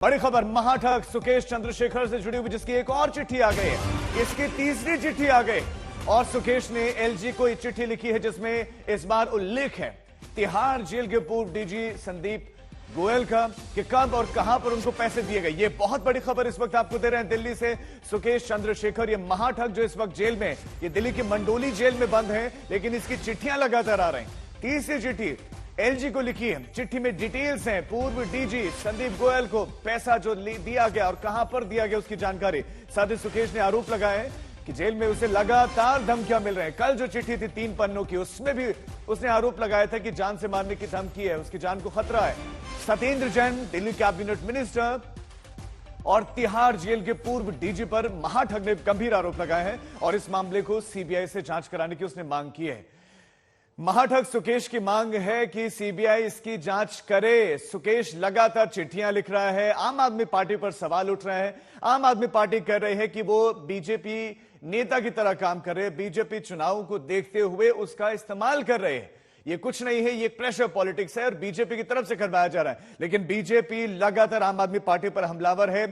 बड़ी खबर महाठग सुकेश चंद्रशेखर से जुड़ी हुई, जिसकी एक और चिट्ठी आ गई है। इसकी तीसरी चिट्ठी आ गई और सुकेश ने एलजी को एक चिट्ठी लिखी है जिसमें इस बार उल्लेख है तिहाड़ जेल के पूर्व डीजी संदीप गोयल का कि कब और कहां पर उनको पैसे दिए गए। ये बहुत बड़ी खबर इस वक्त आपको दे रहे हैं दिल्ली से। सुकेश चंद्रशेखर, ये महाठग जो इस वक्त जेल में, ये दिल्ली की मंडोली जेल में बंद है, लेकिन इसकी चिट्ठियां लगातार आ रही। तीसरी चिट्ठी एलजी को लिखी है। चिट्ठी में डिटेल्स हैं, पूर्व डीजी संदीप गोयल को पैसा जो दिया गया और कहां पर दिया गया उसकी जानकारी। साथ ही सुकेश ने आरोप लगाया है कि जेल में उसे लगातार धमकियां मिल रही हैं। कल जो चिट्ठी थी 3 पन्नों की, उसमें भी उसने आरोप लगाया था कि जान से मारने की धमकी है, उसकी जान को खतरा है। सत्येंद्र जैन, दिल्ली कैबिनेट मिनिस्टर और तिहाड़ जेल के पूर्व डीजी पर महाठग ने गंभीर आरोप लगाए हैं और इस मामले को सीबीआई से जांच कराने की उसने मांग की है। महाठग सुकेश की मांग है कि सीबीआई इसकी जांच करे। सुकेश लगातार चिट्ठियां लिख रहा है, आम आदमी पार्टी पर सवाल उठ रहे हैं। आम आदमी पार्टी कह रही है कि वो बीजेपी नेता की तरह काम कर रहे हैं, बीजेपी चुनाव को देखते हुए उसका इस्तेमाल कर रहे हैं। ये कुछ नहीं है, ये प्रेशर पॉलिटिक्स है और बीजेपी की तरफ से करवाया जा रहा है। लेकिन बीजेपी लगातार आम आदमी पार्टी पर हमलावर है।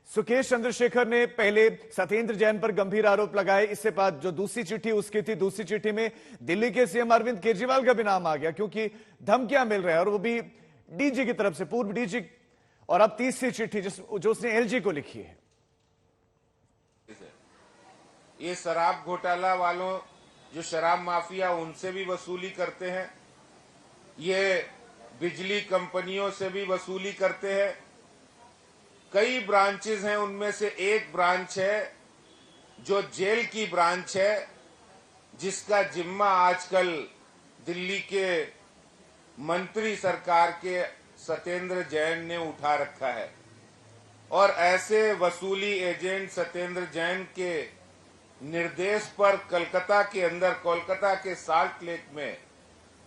सुकेश चंद्रशेखर ने पहले सत्येंद्र जैन पर गंभीर आरोप लगाए। इससे बाद जो दूसरी चिट्ठी उसकी थी, दूसरी चिट्ठी में दिल्ली के सीएम अरविंद केजरीवाल का भी नाम आ गया, क्योंकि धमकियां मिल रहे हैं और वो भी डीजी की तरफ से, पूर्व डीजी। और अब तीसरी चिट्ठी जो उसने एलजी को लिखी है। ये शराब घोटाला वालों, जो शराब माफिया, उनसे भी वसूली करते हैं। ये बिजली कंपनियों से भी वसूली करते हैं। कई ब्रांचेस हैं, उनमें से एक ब्रांच है जो जेल की ब्रांच है, जिसका जिम्मा आजकल दिल्ली के मंत्री सरकार के सत्येंद्र जैन ने उठा रखा है। और ऐसे वसूली एजेंट सत्येंद्र जैन के निर्देश पर कलकत्ता के अंदर, कोलकाता के साल्ट लेक में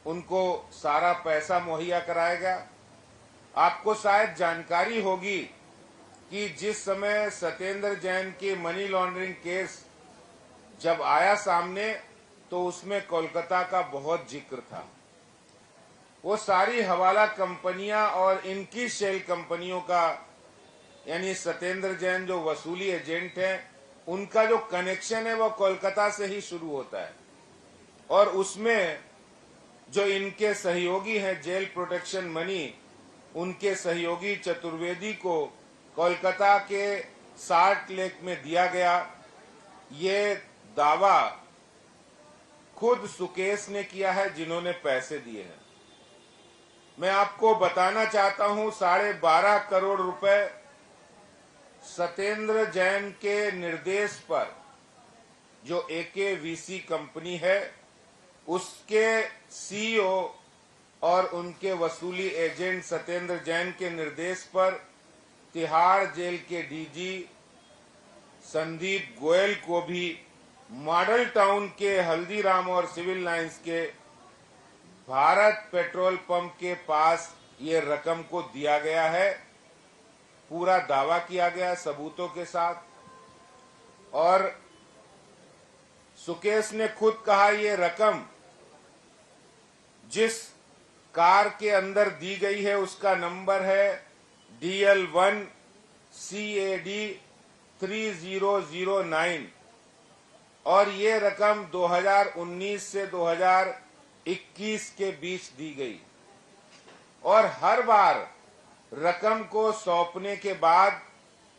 उनको सारा पैसा मुहैया कराएगा। आपको शायद जानकारी होगी कि जिस समय सत्येंद्र जैन के मनी लॉन्ड्रिंग केस जब आया सामने, तो उसमें कोलकाता का बहुत जिक्र था। वो सारी हवाला कंपनियां और इनकी शेल कंपनियों का, यानी सत्येंद्र जैन जो वसूली एजेंट हैं, उनका जो कनेक्शन है वो कोलकाता से ही शुरू होता है। और उसमें जो इनके सहयोगी हैं जेल प्रोटेक्शन मनी, उनके सहयोगी चतुर्वेदी को कोलकाता के साल्ट लेक में दिया गया। ये दावा खुद सुकेश ने किया है, जिन्होंने पैसे दिए हैं। मैं आपको बताना चाहता हूं, 12.5 करोड़ रुपए सत्येंद्र जैन के निर्देश पर जो एकेवीसी कंपनी है, उसके सीईओ और उनके वसूली एजेंट सत्येंद्र जैन के निर्देश पर तिहाड़ जेल के डीजी संदीप गोयल को भी मॉडल टाउन के हल्दीराम और सिविल लाइंस के भारत पेट्रोल पंप के पास ये रकम को दिया गया है। पूरा दावा किया गया सबूतों के साथ। और सुकेश ने खुद कहा, ये रकम जिस कार के अंदर दी गई है उसका नंबर है DL1 CAD 3009 और ये रकम 2019 से 2021 के बीच दी गई। और हर बार रकम को सौंपने के बाद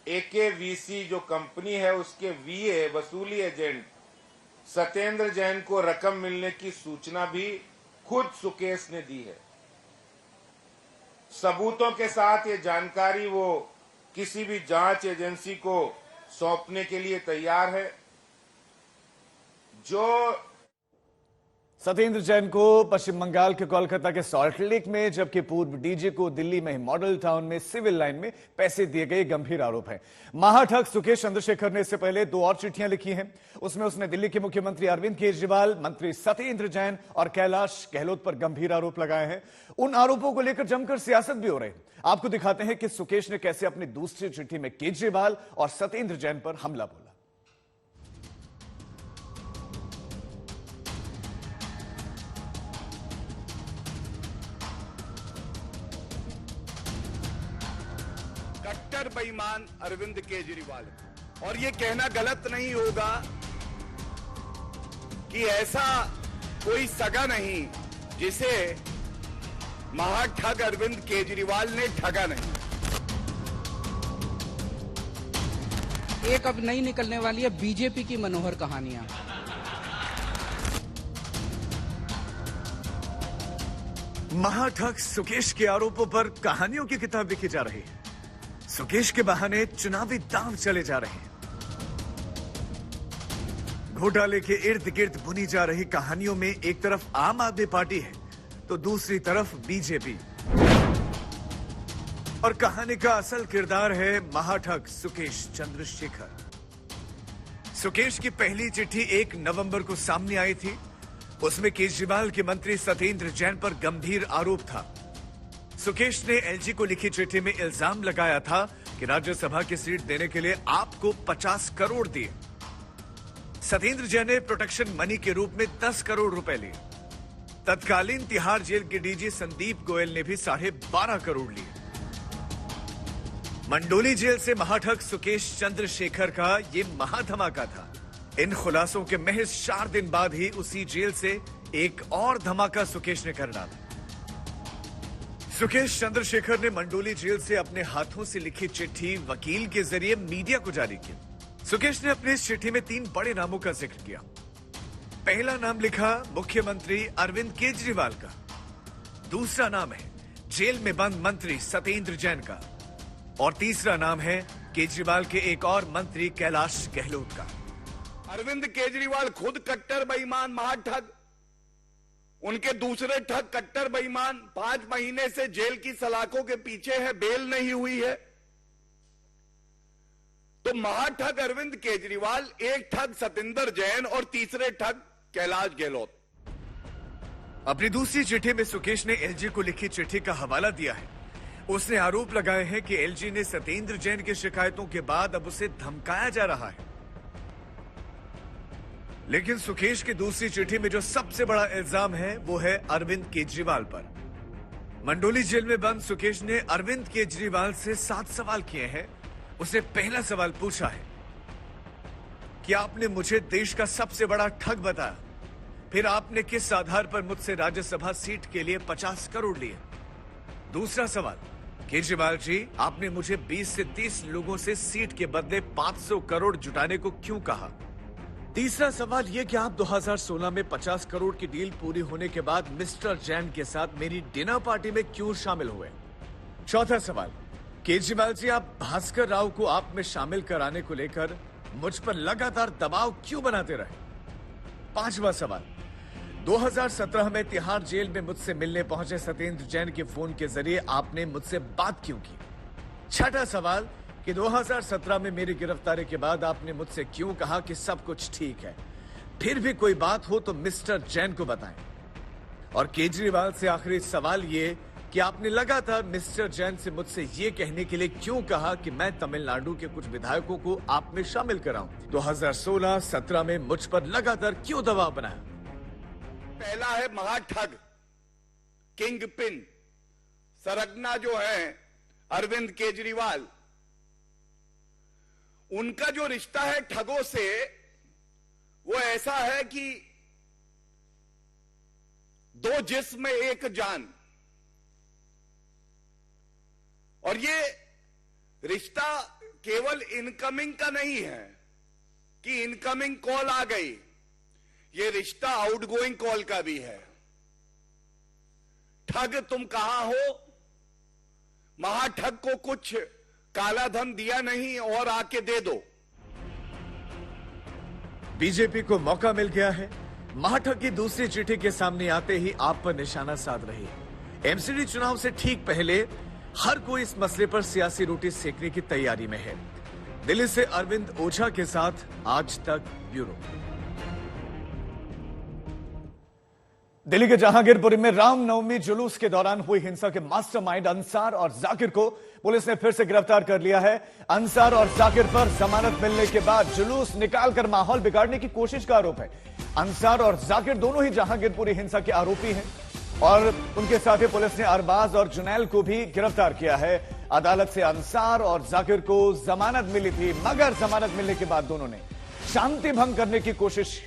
एकेवीसी जो कंपनी है, उसके VA वसूली एजेंट सत्येंद्र जैन को रकम मिलने की सूचना भी खुद सुकेश ने दी है। सबूतों के साथ ये जानकारी वो किसी भी जांच एजेंसी को सौंपने के लिए तैयार है। जो सत्येंद्र जैन को पश्चिम बंगाल के कोलकाता के सॉल्ट लेक में, जबकि पूर्व डीजी को दिल्ली में मॉडल टाउन में सिविल लाइन में पैसे दिए गए, गंभीर आरोप है। महाठग सुकेश चंद्रशेखर ने इससे पहले 2 और चिट्ठियां लिखी हैं। उसमें उसने दिल्ली के मुख्यमंत्री अरविंद केजरीवाल, मंत्री सत्येंद्र जैन और कैलाश गहलोत पर गंभीर आरोप लगाए हैं। उन आरोपों को लेकर जमकर सियासत भी हो रही है। आपको दिखाते हैं कि सुकेश ने कैसे अपनी दूसरी चिट्ठी में केजरीवाल और सत्येंद्र जैन पर हमला बोला। कट्टर कट्टर बेईमान अरविंद केजरीवाल। और ये कहना गलत नहीं होगा कि ऐसा कोई सगा नहीं जिसे महाठग अरविंद केजरीवाल ने ठगा नहीं। एक अब नई निकलने वाली है बीजेपी की मनोहर कहानियां। महाठग सुकेश के आरोपों पर कहानियों की किताब लिखी जा रही है। सुकेश के बहाने चुनावी दांव चले जा रहे हैं। घोटाले के इर्द गिर्द बुनी जा रही कहानियों में एक तरफ आम आदमी पार्टी है तो दूसरी तरफ बीजेपी, और कहानी का असल किरदार है महाठग सुकेश चंद्रशेखर। सुकेश की पहली चिट्ठी 1 नवंबर को सामने आई थी। उसमें केजरीवाल के मंत्री सत्येंद्र जैन पर गंभीर आरोप था। सुकेश ने एलजी को लिखी चिट्ठी में इल्जाम लगाया था कि राज्यसभा की सीट देने के लिए आपको 50 करोड़ दिए। सत्येंद्र जैन ने प्रोटेक्शन मनी के रूप में 10 करोड़ रुपए लिए। तत्कालीन तिहाड़ जेल के डीजी संदीप गोयल ने भी 12.5 करोड़ लिए। मंडोली जेल से महाठग सुकेश चंद्रशेखर का ये महाधमाका था। इन खुलासों के महज 4 दिन बाद ही उसी जेल से एक और धमाका सुकेश ने कर डाला। सुकेश चंद्रशेखर ने मंडोली जेल से अपने हाथों से लिखी चिट्ठी वकील के जरिए मीडिया को जारी की। सुकेश ने अपनी इस चिट्ठी में 3 बड़े नामों का जिक्र किया। पहला नाम लिखा मुख्यमंत्री अरविंद केजरीवाल का। दूसरा नाम है जेल में बंद मंत्री सत्येंद्र जैन का। और तीसरा नाम है केजरीवाल के एक और मंत्री कैलाश गहलोत का। अरविंद केजरीवाल खुद कट्टर बेईमान महाठग, उनके दूसरे ठग कट्टर बेईमान 5 महीने से जेल की सलाखों के पीछे है, बेल नहीं हुई है। तो महाठग अरविंद केजरीवाल, एक ठग सत्येंद्र जैन और तीसरे ठग कैलाश गहलोत। अपनी दूसरी चिट्ठी में सुकेश ने एलजी को लिखी चिट्ठी का हवाला दिया है। उसने आरोप लगाए हैं कि एलजी ने सत्येंद्र जैन की शिकायतों के बाद अब उसे धमकाया जा रहा है। लेकिन सुकेश की दूसरी चिट्ठी में जो सबसे बड़ा इल्जाम है वो है अरविंद केजरीवाल पर। मंडोली जेल में बंद सुकेश ने अरविंद केजरीवाल से 7 सवाल किए हैं। उसे पहला सवाल पूछा है कि आपने मुझे देश का सबसे बड़ा ठग बताया, फिर आपने किस आधार पर मुझसे राज्यसभा सीट के लिए 50 करोड़ लिए। दूसरा सवाल, केजरीवाल जी आपने मुझे 20 से 30 लोगों से सीट के बदले 500 करोड़ जुटाने को क्यों कहा। तीसरा सवाल यह कि आप 2016 में 50 करोड़ की डील पूरी होने के बाद मिस्टर जैन के साथ मेरी डिनर पार्टी में क्यों शामिल हुए। चौथा सवाल, केजरीवाल जी आप भास्कर राव को आप में शामिल कराने को लेकर मुझ पर लगातार दबाव क्यों बनाते रहे। पांचवा सवाल, 2017 में तिहाड़ जेल में मुझसे मिलने पहुंचे सत्येंद्र जैन के फोन के जरिए आपने मुझसे बात क्यों की। छठा सवाल कि 2017 में मेरी गिरफ्तारी के बाद आपने मुझसे क्यों कहा कि सब कुछ ठीक है, फिर भी कोई बात हो तो मिस्टर जैन को बताएं। और केजरीवाल से आखिरी सवाल ये कि आपने लगातार मिस्टर जैन से मुझसे ये कहने के लिए क्यों कहा कि मैं तमिलनाडु के कुछ विधायकों को आप में शामिल कराऊं। 2016-17 में मुझ पर लगातार क्यों दबाव बनाया। पहला है महाठग, किंग पिन, सरगना जो है अरविंद केजरीवाल, उनका जो रिश्ता है ठगों से वो ऐसा है कि 2 जिस्म में 1 जान। और ये रिश्ता केवल इनकमिंग का नहीं है कि इनकमिंग कॉल आ गई, ये रिश्ता आउटगोइंग कॉल का भी है। ठग तुम कहां हो, महाठग को कुछ काला धन दिया नहीं और आके दे दो। बीजेपी को मौका मिल गया है। महाठग की दूसरी चिट्ठी के सामने आते ही आप पर निशाना साध रही है। एमसीडी चुनाव से ठीक पहले हर कोई इस मसले पर सियासी रोटी सेकने की तैयारी में है। दिल्ली से अरविंद ओझा के साथ आज तक ब्यूरो। दिल्ली के जहांगीरपुरी में रामनवमी जुलूस के दौरान हुई हिंसा के मास्टरमाइंड अंसार और जाकिर को पुलिस ने फिर से गिरफ्तार कर लिया है। अंसार और जाकिर पर जमानत मिलने के बाद जुलूस निकालकर माहौल बिगाड़ने की कोशिश का आरोप है। अंसार और जाकिर दोनों ही जहांगीरपुरी हिंसा के आरोपी हैं और उनके साथ ही पुलिस ने अरबाज और जुनैल को भी गिरफ्तार किया है। अदालत से अंसार और जाकिर को जमानत मिली थी, मगर जमानत मिलने के बाद दोनों ने शांति भंग करने की कोशिश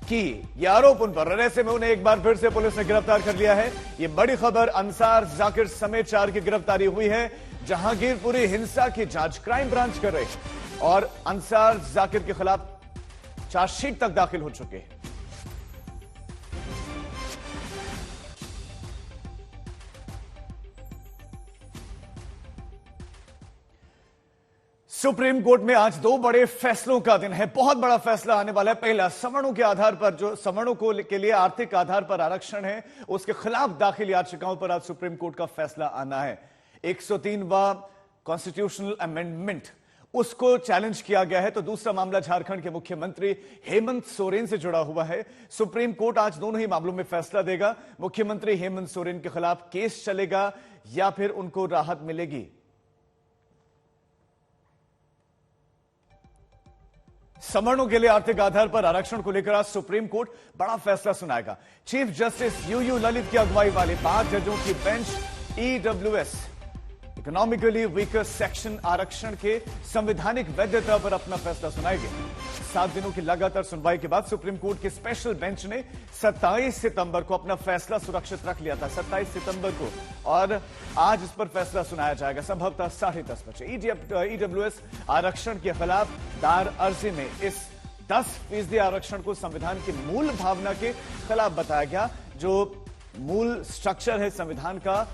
की, यह आरोप उन पर। ऐसे में उन्हें एक बार फिर से पुलिस ने गिरफ्तार कर लिया है। यह बड़ी खबर, अंसार, जाकिर समेत 4 की गिरफ्तारी हुई है। जहांगीरपुरी हिंसा की जांच क्राइम ब्रांच कर रही है और अंसार, जाकिर के खिलाफ चार्जशीट तक दाखिल हो चुके हैं। सुप्रीम कोर्ट में आज 2 बड़े फैसलों का दिन है। बहुत बड़ा फैसला आने वाला है। पहला, सवर्णों के आधार पर, जो सवर्णों को के लिए आर्थिक आधार पर आरक्षण है, उसके खिलाफ दाखिल याचिकाओं पर आज सुप्रीम कोर्ट का फैसला आना है। 103वां कॉन्स्टिट्यूशनल अमेंडमेंट, उसको चैलेंज किया गया है। तो दूसरा मामला झारखंड के मुख्यमंत्री हेमंत सोरेन से जुड़ा हुआ है। सुप्रीम कोर्ट आज दोनों ही मामलों में फैसला देगा। मुख्यमंत्री हेमंत सोरेन के खिलाफ केस चलेगा या फिर उनको राहत मिलेगी। सवर्णों के लिए आर्थिक आधार पर आरक्षण को लेकर आज सुप्रीम कोर्ट बड़ा फैसला सुनाएगा। चीफ जस्टिस यूयू ललित की अगुवाई वाले 5 जजों की bench EWS economically weaker section आरक्षण के संवैधानिक वैधता पर अपना फैसला सुनाएगी। 7 दिनों की लगातार सुनवाई के बाद सुप्रीम कोर्ट की स्पेशल बेंच ने 27 सितंबर को अपना फैसला सुरक्षित रख लिया था, 27 सितंबर को, और आज इस पर फैसला सुनाया जाएगा संभवतः 10:30 बजे। ईडब्ल्यूएस आरक्षण के खिलाफ दायर अर्जी में इस 10% आरक्षण को संविधान की मूल भावना के खिलाफ बताया गया। जो मूल स्ट्रक्चर है संविधान का,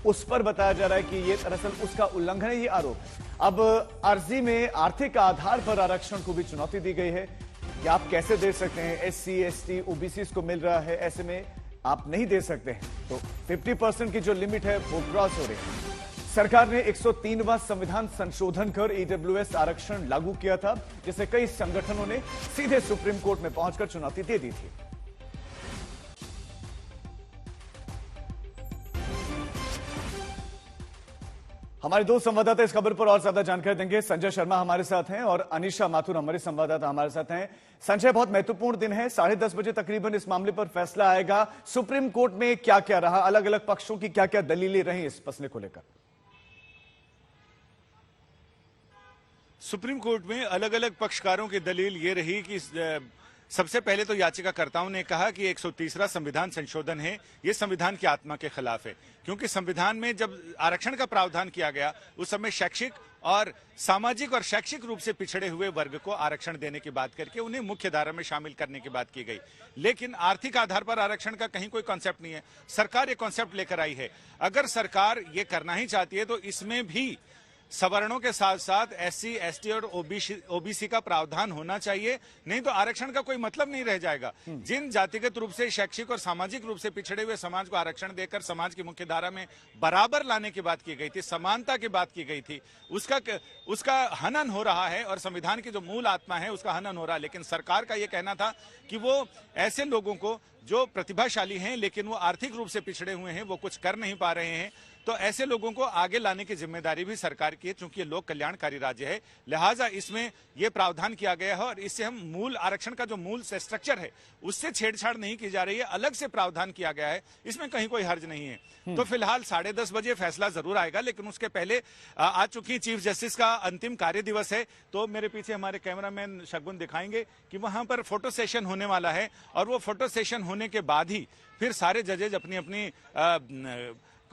उस पर बताया जा रहा है कि यह दरअसल उसका उल्लंघन है, ये आरोप। अब अर्जी में आर्थिक आधार पर आरक्षण को भी चुनौती दी गई है कि आप कैसे दे सकते हैं, एससी, एसटी, ओबीसी को मिल रहा है, ऐसे में आप नहीं दे सकते हैं। तो 50% की जो लिमिट है वो क्रॉस हो रही है। सरकार ने 103वां संविधान संशोधन कर ईडब्ल्यूएस आरक्षण लागू किया था, जिसे कई संगठनों ने सीधे सुप्रीम कोर्ट में पहुंचकर चुनौती दे दी थी। हमारे 2 संवाददाता इस खबर पर और ज्यादा जानकारी देंगे। संजय शर्मा हमारे साथ हैं और अनिशा माथुर हमारे संवाददाता हमारे साथ हैं। संजय, बहुत महत्वपूर्ण दिन है, 10:30 बजे तकरीबन इस मामले पर फैसला आएगा। सुप्रीम कोर्ट में क्या क्या रहा, अलग अलग पक्षों की क्या क्या दलीलें रही इस मसले को लेकर? सुप्रीम कोर्ट में अलग अलग पक्षकारों की दलील ये रही कि सबसे पहले तो याचिकाकर्ताओं ने कहा कि 130वां संविधान संशोधन है, ये संविधान की आत्मा के खिलाफ है, क्योंकि संविधान में जब आरक्षण का प्रावधान किया गया उस समय शैक्षिक और सामाजिक और शैक्षिक रूप से पिछड़े हुए वर्ग को आरक्षण देने की बात करके उन्हें मुख्य धारा में शामिल करने की बात की गई। लेकिन आर्थिक आधार पर आरक्षण का कहीं कोई कॉन्सेप्ट नहीं है। सरकार ये कॉन्सेप्ट लेकर आई है। अगर सरकार ये करना ही चाहती है तो इसमें भी सवर्णों के साथ साथ एससी, एसटी और ओबीसी का प्रावधान होना चाहिए, नहीं तो आरक्षण का कोई मतलब नहीं रह जाएगा। जिन जातिगत रूप से, शैक्षिक और सामाजिक रूप से पिछड़े हुए समाज को आरक्षण देकर समाज की मुख्य धारा में बराबर लाने की बात की गई थी, समानता की बात की गई थी, उसका हनन हो रहा है और संविधान की जो मूल आत्मा है उसका हनन हो रहा है। लेकिन सरकार का यह कहना था कि वो ऐसे लोगों को जो प्रतिभाशाली हैं लेकिन वो आर्थिक रूप से पिछड़े हुए हैं, वो कुछ कर नहीं पा रहे हैं, तो ऐसे लोगों को आगे लाने की जिम्मेदारी भी सरकार की है। चूंकि ये लोक कल्याणकारी राज्य है, लिहाजा इसमें यह प्रावधान किया गया है और इससे हम मूल आरक्षण का जो मूल स्ट्रक्चर है उससे छेड़छाड़ नहीं की जा रही है, अलग से प्रावधान किया गया है, इसमें कहीं कोई हर्ज नहीं है। तो फिलहाल 10:30 बजे फैसला जरूर आएगा, लेकिन उसके पहले आज चूंकि चीफ जस्टिस का अंतिम कार्य दिवस है, तो मेरे पीछे हमारे कैमरामैन शगुन दिखाएंगे कि वहां पर फोटो सेशन होने वाला है और वो फोटो सेशन होने के बाद ही फिर सारे जजेज अपनी अपनी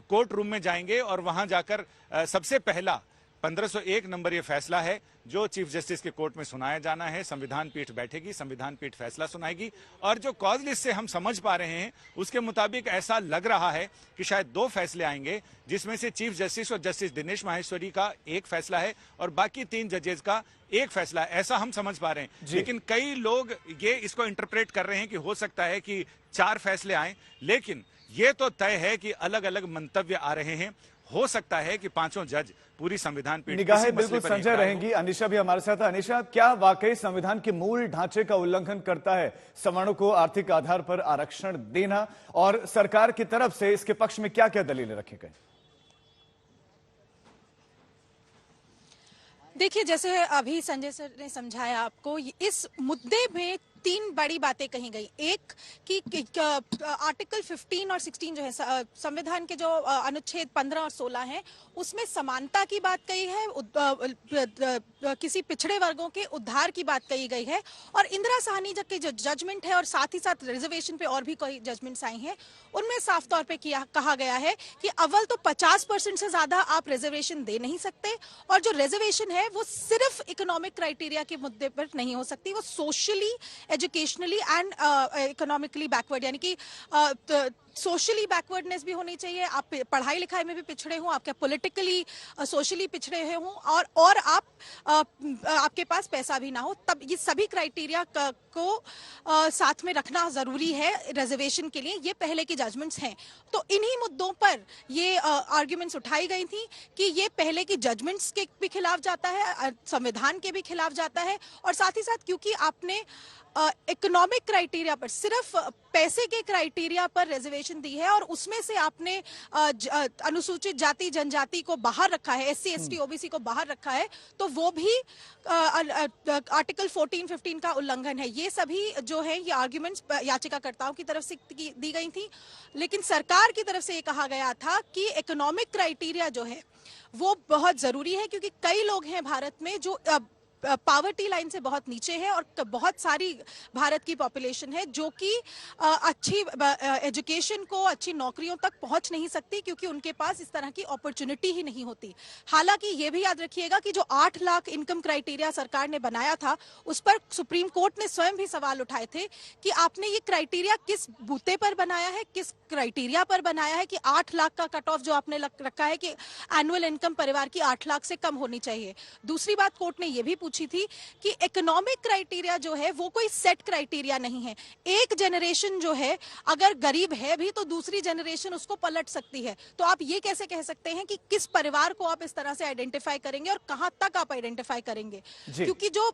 कोर्ट रूम में जाएंगे और वहां जाकर सबसे पहला 1501 नंबर ये फैसला है जो चीफ जस्टिस के कोर्ट में सुनाया जाना है। संविधान पीठ बैठेगी, संविधान पीठ फैसला सुनाएगी और जो कॉज लिस्ट से हम समझ पा रहे हैं उसके मुताबिक ऐसा लग रहा है कि शायद 2 फैसले आएंगे, जिसमें से चीफ जस्टिस और जस्टिस दिनेश माहेश्वरी का एक फैसला है और बाकी 3 जजेज का एक फैसला है, ऐसा हम समझ पा रहे हैं। लेकिन कई लोग ये इसको इंटरप्रेट कर रहे हैं कि हो सकता है कि 4 फैसले आए, लेकिन ये तो तय है कि अलग अलग मंतव्य आ रहे हैं। हो सकता है कि 5 जज पूरी संविधान पीठ निगाहें बिल्कुल संजय रहेंगी। अनिशा भी हमारे साथ है। अनिशा, क्या वाकई संविधान के मूल ढांचे का उल्लंघन करता है सवर्णों को आर्थिक आधार पर आरक्षण देना, और सरकार की तरफ से इसके पक्ष में क्या क्या दलीलें रखी गई? देखिए, जैसे अभी संजय सर ने समझाया आपको, इस मुद्दे में तीन बड़ी बातें कही गई। एक कि आर्टिकल 15 और 16 जो है संविधान के जो अनुच्छेद 15 और 16 हैं उसमें समानता की बात कही है, किसी पिछड़े वर्गों के उद्धार की बात कही गई है। और इंदिरा साहनी की जो जजमेंट है और साथ ही साथ रिजर्वेशन पे और भी कोई जजमेंट्स आई हैं उनमें साफ तौर पे कहा गया है कि अव्वल तो 50% से ज्यादा आप रिजर्वेशन दे नहीं सकते, और जो रिजर्वेशन है वो सिर्फ इकोनॉमिक क्राइटेरिया के मुद्दे पर नहीं हो सकती, वो socially, educationally and economically backward, यानी कि सोशली बैकवर्डनेस भी होनी चाहिए, आप पढ़ाई लिखाई में भी पिछड़े हों, आपके पॉलिटिकली सोशली पिछड़े हों, और आपके पास पैसा भी ना हो, तब ये सभी क्राइटेरिया को साथ में रखना जरूरी है रिजर्वेशन के लिए। ये पहले की जजमेंट्स हैं। तो इन्हीं मुद्दों पर ये आर्ग्यूमेंट्स उठाई गई थी कि ये पहले की जजमेंट्स के भी खिलाफ जाता है, संविधान के भी खिलाफ जाता है, और साथ ही साथ क्योंकि आपने इकोनॉमिक क्राइटेरिया पर, सिर्फ पैसे के क्राइटेरिया पर रिजर्वेशन दी है और उसमें से आपने अनुसूचित जाति जनजाति को बाहर रखा है, SC ST OBC को बाहर रखा है, तो वो भी आर्टिकल 14, 15 का उल्लंघन है। ये सभी जो है ये आर्ग्यूमेंट्स याचिकाकर्ताओं की तरफ से दी गई थी, लेकिन सरकार की तरफ से ये कहा गया था कि इकोनॉमिक क्राइटेरिया जो है वो बहुत जरूरी है, क्योंकि कई लोग हैं भारत में जो पावर्टी लाइन से बहुत नीचे है, और बहुत सारी भारत की पॉपुलेशन है जो कि अच्छी एजुकेशन को, अच्छी नौकरियों तक पहुंच नहीं सकती, क्योंकि उनके पास इस तरह की अपॉर्चुनिटी ही नहीं होती। हालांकि ये भी याद रखिएगा कि जो 8 लाख इनकम क्राइटेरिया सरकार ने बनाया था उस पर सुप्रीम कोर्ट ने स्वयं भी सवाल उठाए थे कि आपने ये क्राइटेरिया किस बूते पर बनाया है, किस क्राइटेरिया पर बनाया है कि 8 लाख का कट ऑफ जो आपने रखा है कि एनुअल इनकम परिवार की 8 लाख से कम होनी चाहिए। दूसरी बात कोर्ट ने यह भी पूछी थी कि इकोनॉमिक क्राइटेरिया जो है वो कोई सेट क्राइटेरिया नहीं है। एक जनरेशन जो है अगर गरीब है भी तो दूसरी जनरेशन उसको पलट सकती है। तो आप ये कैसे कह सकते हैं कि किस परिवार को आप इस तरह से आइडेंटिफाई करेंगे और कहां तक आप आइडेंटिफाई करेंगे, क्योंकि जो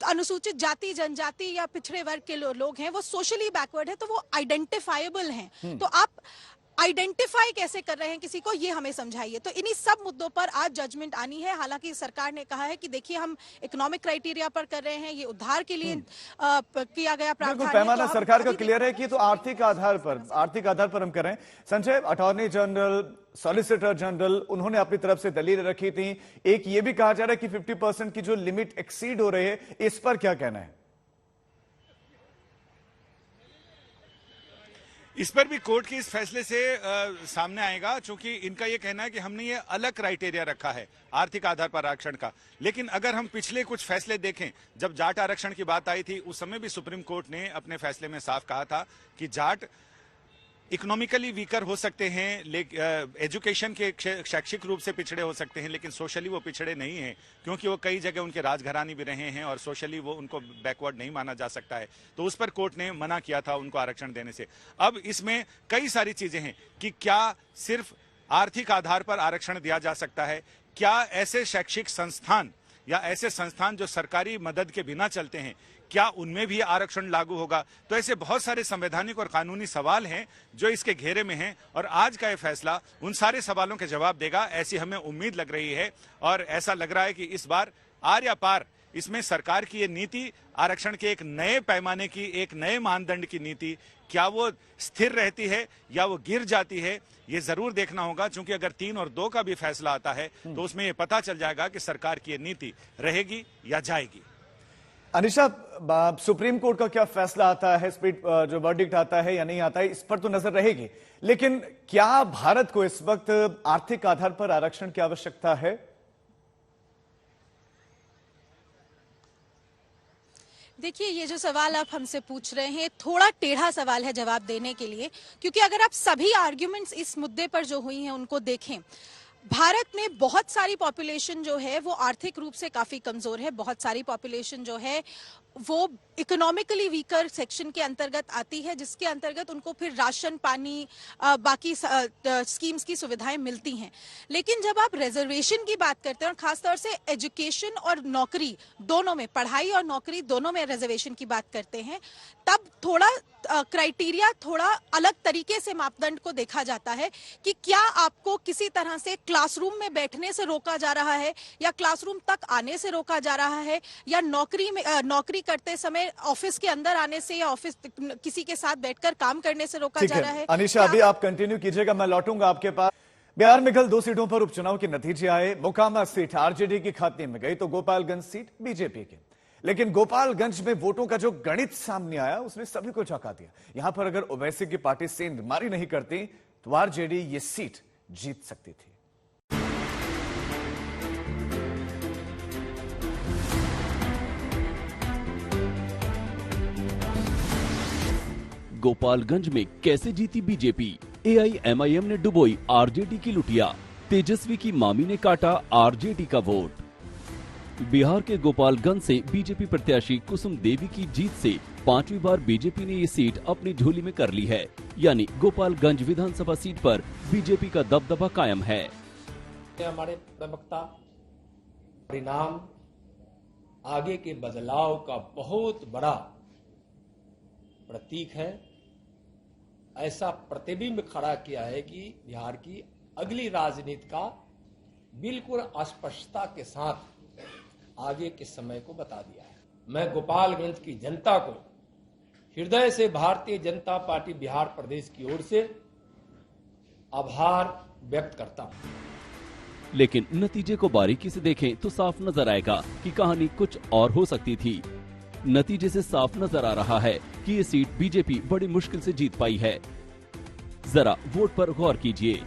अनुसूचित जाति जनजाति या पिछड़े वर्ग के लोग हैं वो सोशली बैकवर्ड है, तो वो आइडेंटिफाइबल हैं। तो आप आइडेंटिफाई कैसे कर रहे हैं किसी को, ये हमें समझाइए। तो इन्हीं सब मुद्दों पर आज जजमेंट आनी है। हालांकि सरकार ने कहा है कि देखिए हम इकोनॉमिक क्राइटेरिया पर कर रहे हैं, ये उद्धार के लिए किया गया प्रावधान। पैमाना सरकार का क्लियर है कि तो आर्थिक आधार पर हम कर रहे हैं। Sanjay, attorney general, solicitor general, उन्होंने अपनी तरफ से दलील रखी थी। एक ये भी कहा जा रहा है कि 50% की जो लिमिट एक्सीड हो रही है, इस पर क्या कहना है? इस पर भी कोर्ट के इस फैसले से सामने आएगा, चूंकि इनका यह कहना है कि हमने ये अलग क्राइटेरिया रखा है आर्थिक आधार पर आरक्षण का। लेकिन अगर हम पिछले कुछ फैसले देखें, जब जाट आरक्षण की बात आई थी उस समय भी सुप्रीम कोर्ट ने अपने फैसले में साफ कहा था कि जाट इकोनॉमिकली वीकर हो सकते हैं, एजुकेशन के शैक्षिक रूप से पिछड़े हो सकते हैं, लेकिन सोशली वो पिछड़े नहीं हैं, क्योंकि वो कई जगह उनके राजघराने भी रहे हैं और सोशली वो उनको बैकवर्ड नहीं माना जा सकता है। तो उस पर कोर्ट ने मना किया था उनको आरक्षण देने से। अब इसमें कई सारी चीजें हैं कि क्या सिर्फ आर्थिक आधार पर आरक्षण दिया जा सकता है, क्या ऐसे शैक्षिक संस्थान या ऐसे संस्थान जो सरकारी मदद के बिना चलते हैं, क्या उनमें भी आरक्षण लागू होगा? तो ऐसे बहुत सारे संवैधानिक और कानूनी सवाल हैं जो इसके घेरे में हैं, और आज का ये फैसला उन सारे सवालों के जवाब देगा, ऐसी हमें उम्मीद लग रही है। और ऐसा लग रहा है कि इस बार आर या पार, इसमें सरकार की ये नीति, आरक्षण के एक नए पैमाने की, एक नए मानदंड की नीति, क्या वो स्थिर रहती है या वो गिर जाती है, ये जरूर देखना होगा। क्योंकि अगर 3 और 2 का भी फैसला आता है तो उसमें ये पता चल जाएगा कि सरकार की ये नीति रहेगी या जाएगी। अनिशा, सुप्रीम कोर्ट का क्या फैसला आता है, स्पीड जो वर्डिक्ट आता है या नहीं आता है, इस पर तो नजर रहेगी। लेकिन क्या भारत को इस वक्त आर्थिक आधार पर आरक्षण की आवश्यकता है? देखिए, ये जो सवाल आप हमसे पूछ रहे हैं थोड़ा टेढ़ा सवाल है जवाब देने के लिए, क्योंकि अगर आप सभी आर्ग्यूमेंट्स इस मुद्दे पर जो हुई हैं उनको देखें, भारत में बहुत सारी पॉपुलेशन जो है वो आर्थिक रूप से काफी कमजोर है, बहुत सारी पॉपुलेशन जो है वो इकोनॉमिकली वीकर सेक्शन के अंतर्गत आती है, जिसके अंतर्गत उनको फिर राशन पानी बाकी स्कीम्स की सुविधाएं मिलती हैं। लेकिन जब आप रिजर्वेशन की बात करते हैं और खासतौर से एजुकेशन और नौकरी दोनों में, पढ़ाई और नौकरी दोनों में रिजर्वेशन की बात करते हैं, तब थोड़ा क्राइटेरिया, थोड़ा अलग तरीके से मापदंड को देखा जाता है कि क्या आपको किसी तरह से क्लासरूम में बैठने से रोका जा रहा है, या क्लासरूम तक आने से रोका जा रहा है, या नौकरी करते समय ऑफिस के अंदर आने से या ऑफिस किसी के साथ बैठकर काम करने से रोका जा रहा है। अनीशा, अभी आप कंटिन्यू कीजिएगा, मैं लौटूंगा आपके पास। बिहार में कल 2 सीटों पर उपचुनाव के नतीजे आए। मोकामा सीट आरजेडी के खाते में गई तो गोपालगंज सीट बीजेपी की। लेकिन गोपालगंज में वोटों का जो गणित सामने आया उसने सभी को चौंका दिया। यहां पर अगर ओवैसी की पार्टी सेंधमारी नहीं करती तो आरजेडी ये सीट जीत सकती थी। गोपालगंज में कैसे जीती बीजेपी? एआईएमआईएम ने डुबोई आरजेडी की लुटिया। तेजस्वी की मामी ने काटा आरजेडी का वोट। बिहार के गोपालगंज से बीजेपी प्रत्याशी कुसुम देवी की जीत से 5वीं बार बीजेपी ने ये सीट अपनी झोली में कर ली है। यानी गोपालगंज विधानसभा सीट पर बीजेपी का दबदबा कायम है। हमारे प्रवक्ता परिणाम आगे के बदलाव का बहुत बड़ा प्रतीक है। ऐसा प्रतिबिंब खड़ा किया है कि बिहार की अगली राजनीति का बिल्कुल अस्पष्टता के साथ आगे के समय को बता दिया है। मैं गोपालगंज की जनता को हृदय से भारतीय जनता पार्टी बिहार प्रदेश की ओर से आभार व्यक्त करता हूं। लेकिन नतीजे को बारीकी से देखें तो साफ नजर आएगा कि कहानी कुछ और हो सकती थी। नतीजे से साफ नजर आ रहा है कि ये सीट बीजेपी बड़ी मुश्किल से जीत पाई है। जरा वोट पर गौर कीजिए।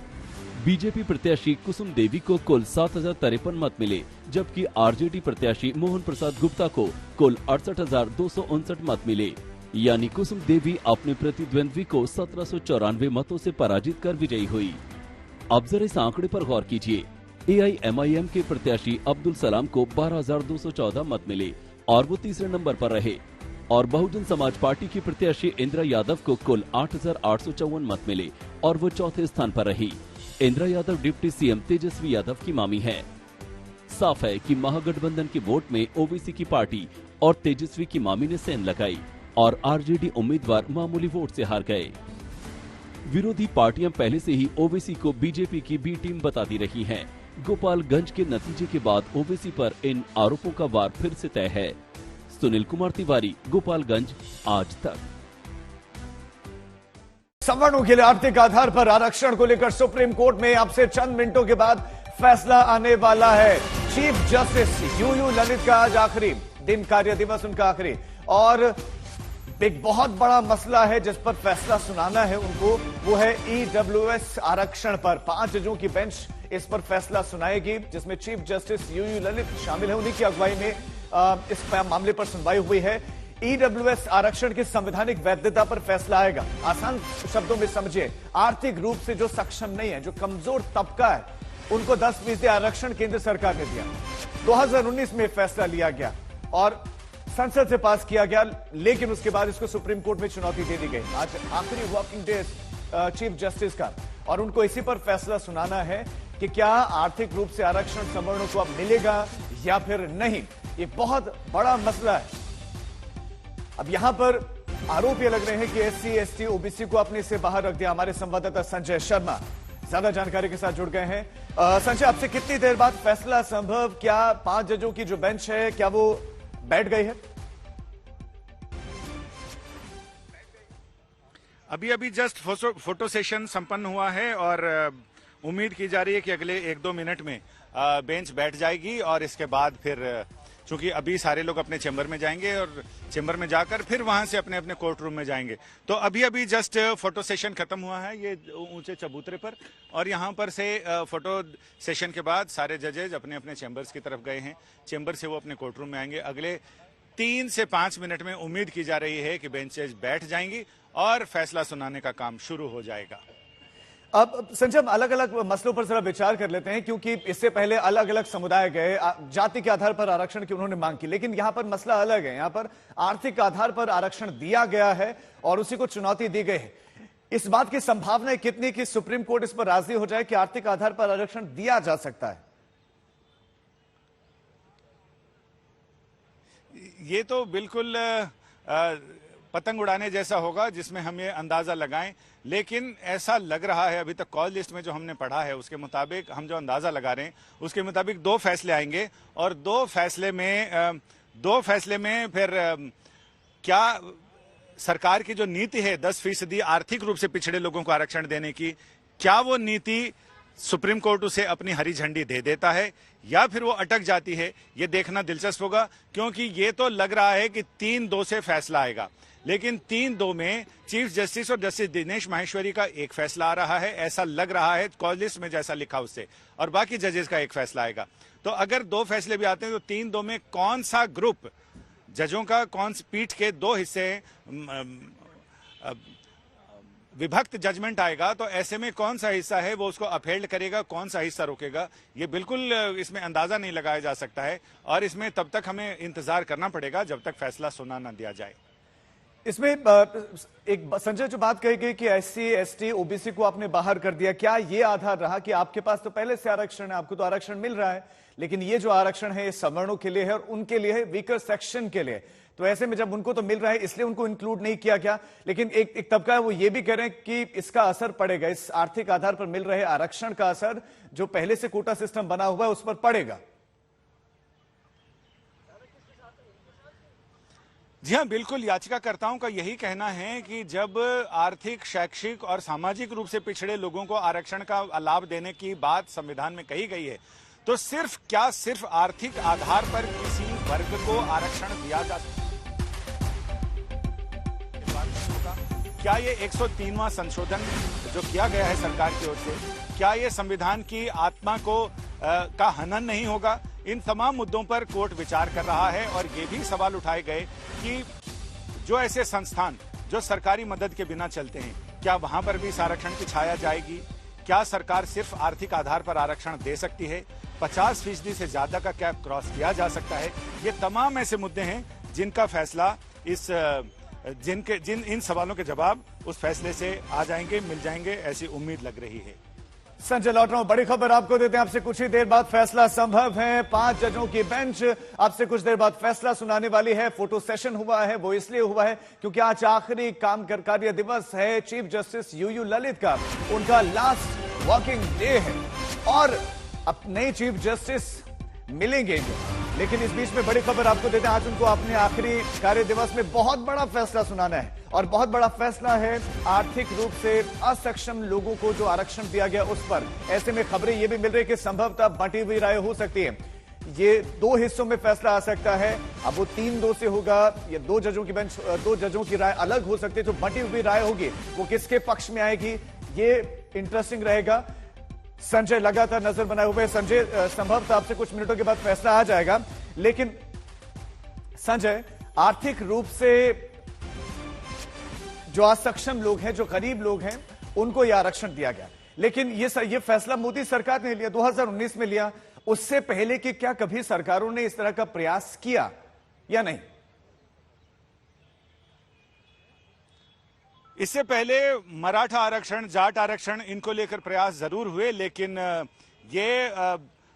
बीजेपी प्रत्याशी कुसुम देवी को कुल 7053 मत मिले, जबकि आरजेडी प्रत्याशी मोहन प्रसाद गुप्ता को कुल 68,259 मत मिले। यानी कुसुम देवी अपने प्रतिद्वंद्वी को 1794 मतों से पराजित कर विजयी हुई। अब जरा इस आंकड़े पर गौर कीजिए। एआईएमआईएम के प्रत्याशी अब्दुल सलाम को 12,214 मत मिले और वो तीसरे नंबर पर रहे, और बहुजन समाज पार्टी की प्रत्याशी इंदिरा यादव को कुल 8,854 मत मिले और वो चौथे स्थान पर रही। इंदिरा यादव डिप्टी सीएम तेजस्वी यादव की मामी है। साफ है कि महागठबंधन के वोट में ओबीसी की पार्टी और तेजस्वी की मामी ने सेंध लगाई और आरजेडी उम्मीदवार मामूली वोट से हार गए। विरोधी पार्टियां पहले से ही ओबीसी को बीजेपी की बी टीम बताती रही हैं। गोपालगंज के नतीजे के बाद ओबीसी पर इन आरोपों का वार फिर से तय है। सुनील कुमार तिवारी, गोपालगंज, आज तक। सवर्णों के लिए आर्थिक आधार पर आरक्षण को लेकर सुप्रीम कोर्ट में अब से चंद मिनटों के बाद फैसला आने वाला है। चीफ जस्टिस यूयू ललित का आज आखिरी दिन, कार्य दिवस उनका आखिरी, और एक बहुत बड़ा मसला है जिस पर फैसला सुनाना है उनको, वो है ईडब्ल्यूएस आरक्षण पर। 5 जजों की बेंच इस पर फैसला सुनाएगी, जिसमें चीफ जस्टिस यूयू ललित शामिल है। उन्हीं की अगुवाई में इस मामले पर सुनवाई हुई है। ईडब्ल्यूएस आरक्षण की संवैधानिक वैधता पर फैसला आएगा। आसान शब्दों में समझिए, आर्थिक रूप से जो सक्षम नहीं है, जो कमजोर तबका है, उनको 10% आरक्षण केंद्र सरकार ने दिया। 2019 में फैसला लिया गया और संसद से पास किया गया, लेकिन उसके बाद इसको सुप्रीम कोर्ट में चुनौती दे दी गई। आज आखिरी वर्किंग डे चीफ जस्टिस का, और उनको इसी पर फैसला सुनाना है कि क्या आर्थिक रूप से आरक्षण सवर्णों को अब मिलेगा या फिर नहीं। ये बहुत बड़ा मसला है। अब यहां पर आरोप ये लग रहे हैं कि एससी, एसटी, ओबीसी को अपने से बाहर रख दिया। हमारे संवाददाता संजय शर्मा ज्यादा जानकारी के साथ जुड़ गए हैं। संजय, आपसे कितनी देर बाद फैसला संभव? क्या 5 जजों की जो बेंच है, क्या वो बैठ गई है? अभी अभी जस्ट फोटो सेशन संपन्न हुआ है और उम्मीद की जा रही है कि अगले 1-2 मिनट में बेंच बैठ जाएगी, और इसके बाद फिर चूंकि अभी सारे लोग अपने चैम्बर में जाएंगे और चैम्बर में जाकर फिर वहां से अपने अपने कोर्ट रूम में जाएंगे। तो अभी अभी जस्ट फोटो सेशन खत्म हुआ है ये ऊंचे चबूतरे पर, और यहां पर से फोटो सेशन के बाद सारे जजेज अपने अपने चैम्बर्स की तरफ गए हैं। चैम्बर से वो अपने कोर्ट रूम में आएंगे। अगले 3 से 5 मिनट में उम्मीद की जा रही है कि बेंचेज बैठ जाएंगी और फैसला सुनाने का काम शुरू हो जाएगा। अब संजय, अलग अलग मसलों पर जरा विचार कर लेते हैं, क्योंकि इससे पहले अलग अलग समुदाय गए, जाति के आधार पर आरक्षण की उन्होंने मांग की, लेकिन यहां पर मसला अलग है। यहां पर आर्थिक आधार पर आरक्षण दिया गया है और उसी को चुनौती दी गई है। इस बात की संभावना कितनी कि सुप्रीम कोर्ट इस पर राजी हो जाए कि आर्थिक आधार पर आरक्षण दिया जा सकता है? ये तो बिल्कुल पतंग उड़ाने जैसा होगा, जिसमें हम ये अंदाजा लगाएं। लेकिन ऐसा लग रहा है अभी तक कॉल लिस्ट में जो हमने पढ़ा है उसके मुताबिक, हम जो अंदाजा लगा रहे हैं उसके मुताबिक 2 फैसले आएंगे और 2 फैसले में फिर क्या सरकार की जो नीति है 10% आर्थिक रूप से पिछड़े लोगों को आरक्षण देने की, क्या वो नीति सुप्रीम कोर्ट उसे अपनी हरी झंडी दे देता है या फिर वो अटक जाती है, ये देखना दिलचस्प होगा। क्योंकि ये तो लग रहा है कि 3-2 से फैसला आएगा, लेकिन 3-2 में चीफ जस्टिस और जस्टिस दिनेश माहेश्वरी का एक फैसला आ रहा है, ऐसा लग रहा है कॉल लिस्ट में जैसा लिखा उससे, और बाकी जजेस का एक फैसला आएगा। तो अगर 2 फैसले भी आते हैं तो 3-2 में कौन सा ग्रुप जजों का, कौन सी पीठ के 2 हिस्से विभक्त जजमेंट आएगा, तो ऐसे में कौन सा हिस्सा है वो उसको अपहेल्ड करेगा, कौन सा हिस्सा रोकेगा, ये बिल्कुल इसमें अंदाजा नहीं लगाया जा सकता है। और इसमें तब तक हमें इंतजार करना पड़ेगा जब तक फैसला सुना न दिया जाए। इसमें एक संजय जो बात कही गई कि SC, ST, OBC को आपने बाहर कर दिया, क्या ये आधार रहा कि आपके पास तो पहले से आरक्षण है, आपको तो आरक्षण मिल रहा है, लेकिन ये जो आरक्षण है ये सवर्णों के लिए है और उनके लिए है, वीकर सेक्शन के लिए, तो ऐसे में जब उनको तो मिल रहा है इसलिए उनको इंक्लूड नहीं किया गया। लेकिन एक तबका है वो ये भी कह रहे हैं कि इसका असर पड़ेगा, इस आर्थिक आधार पर मिल रहे आरक्षण का असर जो पहले से कोटा सिस्टम बना हुआ है उस पर पड़ेगा। जी हाँ, बिल्कुल, याचिकाकर्ताओं का यही कहना है कि जब आर्थिक, शैक्षिक और सामाजिक रूप से पिछड़े लोगों को आरक्षण का लाभ देने की बात संविधान में कही गई है, तो सिर्फ आर्थिक आधार पर किसी वर्ग को आरक्षण दिया जा सकता है? क्या ये 103वां संशोधन जो किया गया है सरकार की ओर से, क्या ये संविधान की आत्मा का हनन नहीं होगा? इन तमाम मुद्दों पर कोर्ट विचार कर रहा है और ये भी सवाल उठाए गए कि जो ऐसे संस्थान जो सरकारी मदद के बिना चलते हैं, क्या वहां पर भी इस आरक्षण की छाया जाएगी? क्या सरकार सिर्फ आर्थिक आधार पर आरक्षण दे सकती है? 50% से ज्यादा का क्या क्रॉस किया जा सकता है? ये तमाम ऐसे मुद्दे हैं जिनका फैसला इन सवालों के जवाब उस फैसले से आ जाएंगे, मिल जाएंगे, ऐसी उम्मीद लग रही है। संजय लौट रहा हूं, बड़ी खबर आपको देते हैं। आपसे कुछ ही देर बाद फैसला संभव है। 5 जजों की बेंच आपसे कुछ देर बाद फैसला सुनाने वाली है। फोटो सेशन हुआ है, वो इसलिए हुआ है क्योंकि आज आखिरी कार्य दिवस है चीफ जस्टिस यूयू ललित का, उनका लास्ट वर्किंग डे है और अब नए चीफ जस्टिस मिलेंगे। लेकिन इस बीच में बड़ी खबर आपको देते हैं, आज उनको अपने आखिरी कार्य दिवस में बहुत बड़ा फैसला सुनाना है और बहुत बड़ा फैसला है आर्थिक रूप से असक्षम लोगों को जो आरक्षण दिया गया उस पर। ऐसे में खबरें ये भी मिल रही है कि संभवतः बंटी हुई राय हो सकती है। ये 2 हिस्सों में फैसला आ सकता है। अब वो 3-2 से होगा, ये 2 जजों की बेंच, 2 जजों की राय अलग हो सकती है। जो बंटी हुई राय होगी वो किसके पक्ष में आएगी, ये इंटरेस्टिंग रहेगा। संजय लगातार नजर बनाए हुए। संजय, संभवतः आपसे कुछ मिनटों के बाद फैसला आ जाएगा, लेकिन संजय, आर्थिक रूप से जो असक्षम लोग हैं, जो गरीब लोग हैं, उनको यह आरक्षण दिया गया, लेकिन ये फैसला मोदी सरकार ने लिया, 2019 में लिया। उससे पहले कि क्या कभी सरकारों ने इस तरह का प्रयास किया या नहीं? इससे पहले मराठा आरक्षण, जाट आरक्षण, इनको लेकर प्रयास जरूर हुए, लेकिन ये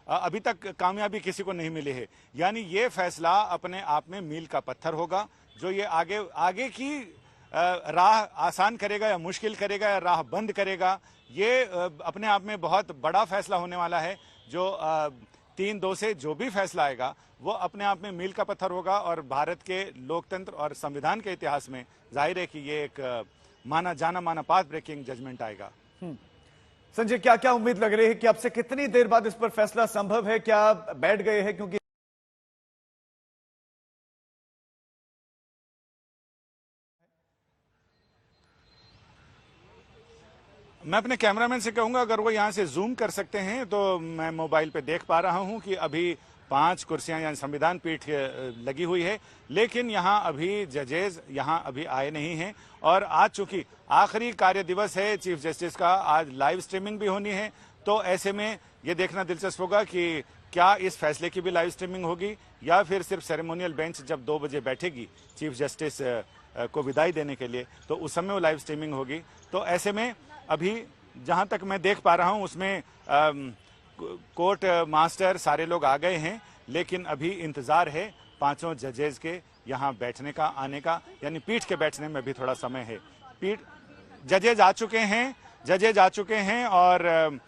अभी तक कामयाबी किसी को नहीं मिली है। यानी ये फैसला अपने आप में मील का पत्थर होगा, जो ये आगे की राह आसान करेगा या मुश्किल करेगा या राह बंद करेगा। ये अपने आप में बहुत बड़ा फैसला होने वाला है। जो 3-2 से जो भी फैसला आएगा वो अपने आप में मील का पत्थर होगा और भारत के लोकतंत्र और संविधान के इतिहास में जाहिर है कि ये एक माना पाथ ब्रेकिंग जजमेंट आएगा। संजय, क्या क्या उम्मीद लग रही है कि अब से कितनी देर बाद इस पर फैसला संभव है? क्या बैठ गए हैं? क्योंकि मैं अपने कैमरामैन से कहूंगा अगर वो यहां से जूम कर सकते हैं तो मैं मोबाइल पे देख पा रहा हूं कि अभी 5 कुर्सियां यानी संविधान पीठ लगी हुई है, लेकिन यहां अभी जजेस यहां अभी आए नहीं हैं। और आज चूंकि आखिरी कार्य दिवस है चीफ जस्टिस का, आज लाइव स्ट्रीमिंग भी होनी है, तो ऐसे में ये देखना दिलचस्प होगा कि क्या इस फैसले की भी लाइव स्ट्रीमिंग होगी या फिर सिर्फ सेरेमोनियल बेंच जब 2 बजे बैठेगी चीफ जस्टिस को विदाई देने के लिए तो उस समय वो लाइव स्ट्रीमिंग होगी। तो ऐसे में अभी जहां तक मैं देख पा रहा हूं उसमें कोर्ट मास्टर सारे लोग आ गए हैं, लेकिन अभी इंतजार है 5 जजेस के यहाँ बैठने का, आने का, यानी पीठ के बैठने में भी थोड़ा समय है। जजेज आ चुके हैं और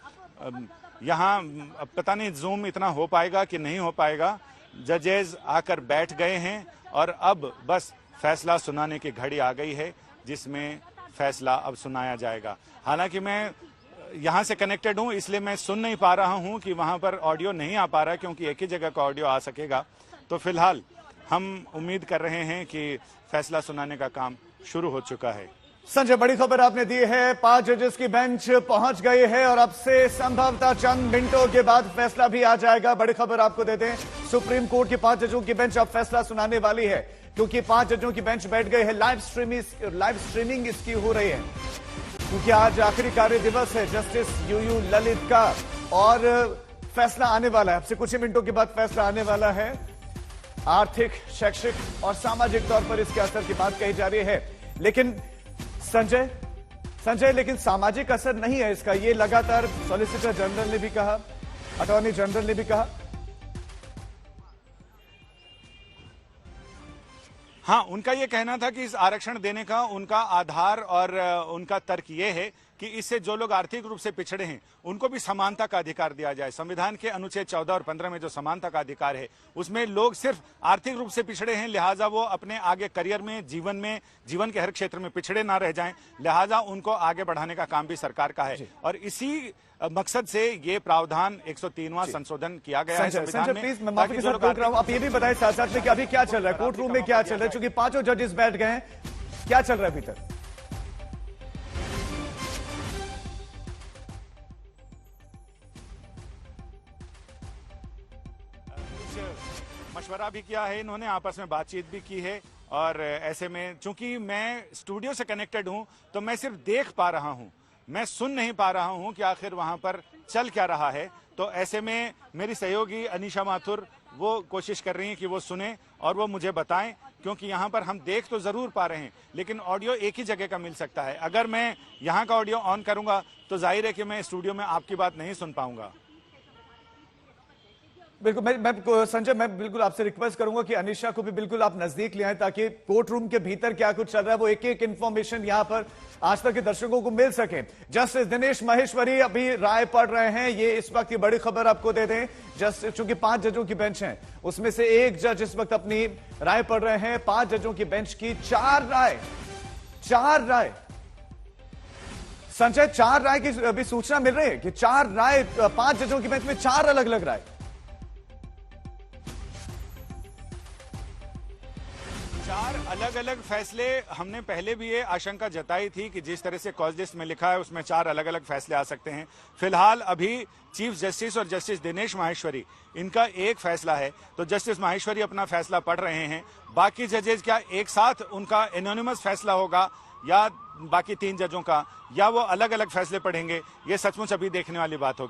यहाँ अब पता नहीं जूम इतना हो पाएगा कि नहीं हो पाएगा। जजेज आकर बैठ गए हैं और अब बस फैसला सुनाने की घड़ी आ गई है, जिसमें फैसला अब सुनाया जाएगा। हालांकि मैं यहाँ से कनेक्टेड हूँ, इसलिए मैं सुन नहीं पा रहा हूँ कि वहाँ पर ऑडियो नहीं आ पा रहा, क्योंकि एक ही जगह का ऑडियो आ सकेगा। तो फिलहाल हम उम्मीद कर रहे हैं कि फैसला सुनाने का काम शुरू हो चुका है। संजय, बड़ी खबर आपने दी है, 5 जजेस की बेंच पहुंच गई है और अब से संभवतः चंद मिनटों के बाद फैसला भी आ जाएगा। बड़ी खबर आपको देते हैं, सुप्रीम कोर्ट की 5 जजों की बेंच अब फैसला सुनाने वाली है, क्योंकि 5 जजों की बेंच बैठ गई है। लाइव स्ट्रीमिंग इसकी हो रही है, क्योंकि आज आखिरी कार्य दिवस है जस्टिस यूयू ललित का और फैसला आने वाला है। अब से कुछ ही मिनटों के बाद फैसला आने वाला है। आर्थिक, शैक्षिक और सामाजिक तौर पर इसके असर की बात कही जा रही है, लेकिन संजय लेकिन सामाजिक असर नहीं है इसका, ये लगातार सॉलिसिटर जनरल ने भी कहा, अटॉर्नी जनरल ने भी कहा। हाँ, उनका यह कहना था कि इस आरक्षण देने का उनका आधार और उनका तर्क ये है कि इससे जो लोग आर्थिक रूप से पिछड़े हैं उनको भी समानता का अधिकार दिया जाए। संविधान के अनुच्छेद 14 और 15 में जो समानता का अधिकार है, उसमें लोग सिर्फ आर्थिक रूप से पिछड़े हैं, लिहाजा वो अपने आगे करियर में, जीवन के हर क्षेत्र में पिछड़े ना रह जाएं, लिहाजा उनको आगे बढ़ाने का काम भी सरकार का है। और इसी मकसद से ये प्रावधान 103वां संशोधन किया गया है संविधान में। प्लीज, मैं माफी के साथ रोक रहा हूं, आप ये भी बताएं साथ साथ में कि अभी क्या चल रहा है कोर्ट रूम में, क्या चल रहा है, क्योंकि 5 जजेस बैठ गए हैं, क्या चल रहा है अभी तक? मशवरा भी किया है इन्होंने, आपस में बातचीत भी की है। और ऐसे में चूंकि मैं स्टूडियो से कनेक्टेड हूं, तो मैं सिर्फ देख पा रहा हूं, मैं सुन नहीं पा रहा हूं कि आखिर वहां पर चल क्या रहा है। तो ऐसे में मेरी सहयोगी अनीशा माथुर वो कोशिश कर रही हैं कि वो सुने और वो मुझे बताएं, क्योंकि यहाँ पर हम देख तो जरूर पा रहे हैं, लेकिन ऑडियो एक ही जगह का मिल सकता है। अगर मैं यहाँ का ऑडियो ऑन करूंगा तो जाहिर है कि मैं स्टूडियो में आपकी बात नहीं सुन पाऊंगा। बिल्कुल, मैं संजय, मैं बिल्कुल आपसे रिक्वेस्ट करूंगा कि अनीशा को भी बिल्कुल आप नजदीक ले आए, ताकि कोर्ट रूम के भीतर क्या कुछ चल रहा है वो एक एक इंफॉर्मेशन यहां पर आज तक के दर्शकों को मिल सके। जस्टिस दिनेश माहेश्वरी अभी राय पढ़ रहे हैं, ये इस वक्त की बड़ी खबर आपको दे दें। जस्टिस, चूंकि 5 जजों की बेंच है, उसमें से एक जज इस वक्त अपनी राय पढ़ रहे हैं। 5 जजों की बेंच की 4 राय संजय, 4 राय की अभी सूचना मिल रही है कि 4 राय, 5 जजों की बेंच में 4 अलग अलग राय। 4 अलग अलग फैसले। हमने पहले भी ये आशंका जताई थी कि जिस तरह से कॉज लिस्ट में लिखा है उसमें 4 अलग अलग फैसले आ सकते हैं। फिलहाल अभी चीफ जस्टिस और जस्टिस दिनेश माहेश्वरी, इनका एक फैसला है, तो जस्टिस माहेश्वरी अपना फैसला पढ़ रहे हैं। बाकी जजेज क्या एक साथ उनका एनोनिमस फैसला होगा या बाकी 3 जजों का, या वो अलग अलग फैसले पढ़ेंगे, ये सचमुच अभी देखने वाली बात होगी।